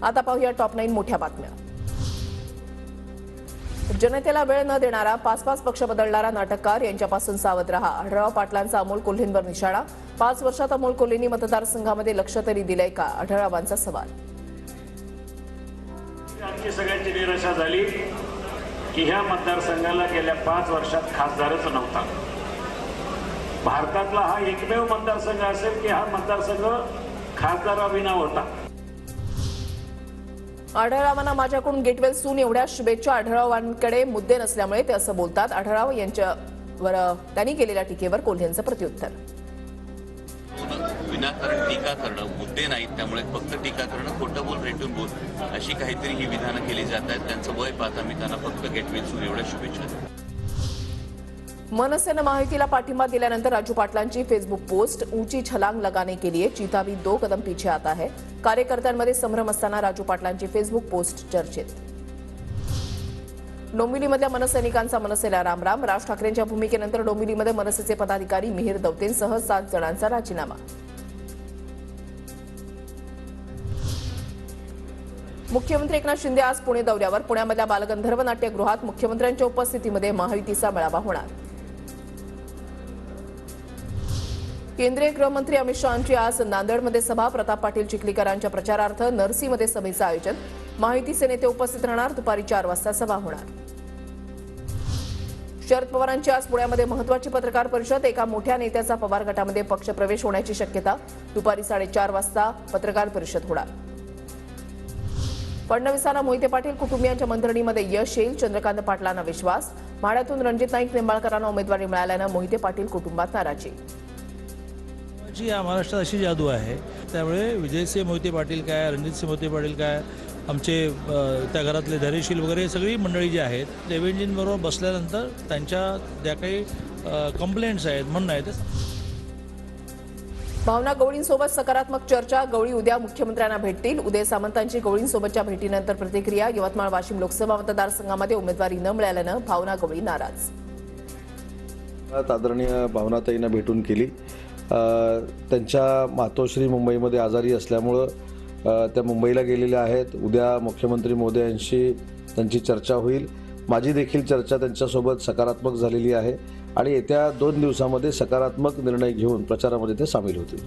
आता पाहूया टॉप 9 मोठ्या बातम्या। जनतेला वेळ न देणारा 5-5 पक्ष बदलणारा नाटककार यांच्यापासून सावध रहा। आढळराव पाटलांचा अमोल कोल्हेंवर निशाणा। 5 वर्षात अमोल कोल्हेंनी मतदारसंघामध्ये लक्ष तरी दिलंय का, आढळरावांचा सवाल। आमची सगळ्यांची निराशा झाली की ह्या मतदारसंघाला गेल्या 5 वर्षात खासदारच नव्हता। भारतातला हा एकमेव मतदारसंघ असेल की हा मतदारसंघ खासदाराविना होता। आढळरावांना माझ्याकडून गेट वेल सून एवढ्या शुभेच्छा। आढळरावांकडे मुद्दे नसल्यामुळे ते असं बोलतात। आढळराव यांच्यावर त्यांनी केलेल्या टीकेवर कोल्हेंचं प्रत्युत्तर। विनाकारण टीका करणं, मुद्दे नाहीत, त्यामुळे फक्त टीका करणं, खोटं बोल रेटून बोल अशी काहीतरी ही विधानं केली जात आहेत। त्यांचं वय पाहता मी त्यांना फक्त गेट वेल सून एवढ्या शुभेच्छा। मनसेनं महायुतीला पाठिंबा दिल्यानंतर राजू पाटलांची फेसबुक पोस्ट, ऊंची छलांग लगाने के लिए चीता भी 2 कदम पीछे आता है। कार्यकर्त्यांमध्ये संभ्रम असताना राजू पाटलांची फेसबुक पोस्ट चर्चेत। डोंबिवलीमधल्या मनसैनिकांचा मनसेला रामराम। राज ठाकरेंच्या भूमिकेनंतर डोंबिवलीमध्ये मनसेचे पदाधिकारी मिहीर दौतेंसह 7 जणांचा राजीनामा। मुख्यमंत्री एकनाथ शिंदे आज पुणे दौऱ्यावर। पुण्यामधल्या बालगंधर्व नाट्यगृहात मुख्यमंत्र्यांच्या उपस्थितीमध्ये महायुतीचा मेळावा होणार। केंद्रीय गृहमंत्री अमित शहांची आज नांदेडमध्ये सभा। प्रताप पाटील चिखलीकरांच्या प्रचारार्थ नरसीमध्ये सभेचं आयोजन। महायुतीचे नेते उपस्थित राहणार। दुपारी 4 वाजता सभा होणार। शरद पवारांची आज पुण्यामध्ये महत्त्वाची पत्रकार परिषद। एका मोठ्या नेत्याचा पवार गटामध्ये पक्षप्रवेश होण्याची शक्यता। दुपारी 4:30 वाजता पत्रकार परिषद होणार। फडणवीसांना मोहिते पाटील कुटुंबियांच्या मंत्रणीमध्ये यश येईल, चंद्रकांत पाटलांना विश्वास। माढ्यातून रणजित नाईक निंबाळकरांना उमेदवारी मिळाल्यानं मोहिते पाटील कुटुंबात नाराजी। या महाराष्ट्रात अशी जादू आहे, त्यामुळे विजयसिंह मोहिते पाटील काय, रणजितसिंह मोहिते पाटील काय, आमचे त्या घरातले धैर्यशील वगैरे सगळी मंडळी जी आहेत, देवेंजींबरोबर बसल्यानंतर त्यांच्या ज्या काही कंप्लेंट्स आहेत, म्हणणं आहे ते। भावना गवळींसोबत सकारात्मक चर्चा। गवळी उद्या मुख्यमंत्र्यांना भेटतील। उदय सामंतांची गवळींसोबतच्या भेटीनंतर प्रतिक्रिया। यवतमाळ वाशिम लोकसभा मतदारसंघामध्ये उमेदवारी न मिळाल्यानं भावना गवळी नाराज। आदरणीय भावनाताईंना भेटून केली। त्यांच्या मातोश्री मुंबईमध्ये आजारी असल्यामुळं त्या मुंबईला गेलेल्या आहेत। उद्या मुख्यमंत्री महोदयांशी त्यांची चर्चा होईल। माझी देखील चर्चा त्यांच्यासोबत सकारात्मक झालेली आहे आणि येत्या 2 दिवसामध्ये सकारात्मक निर्णय घेऊन प्रचारामध्ये ते सामील होतील।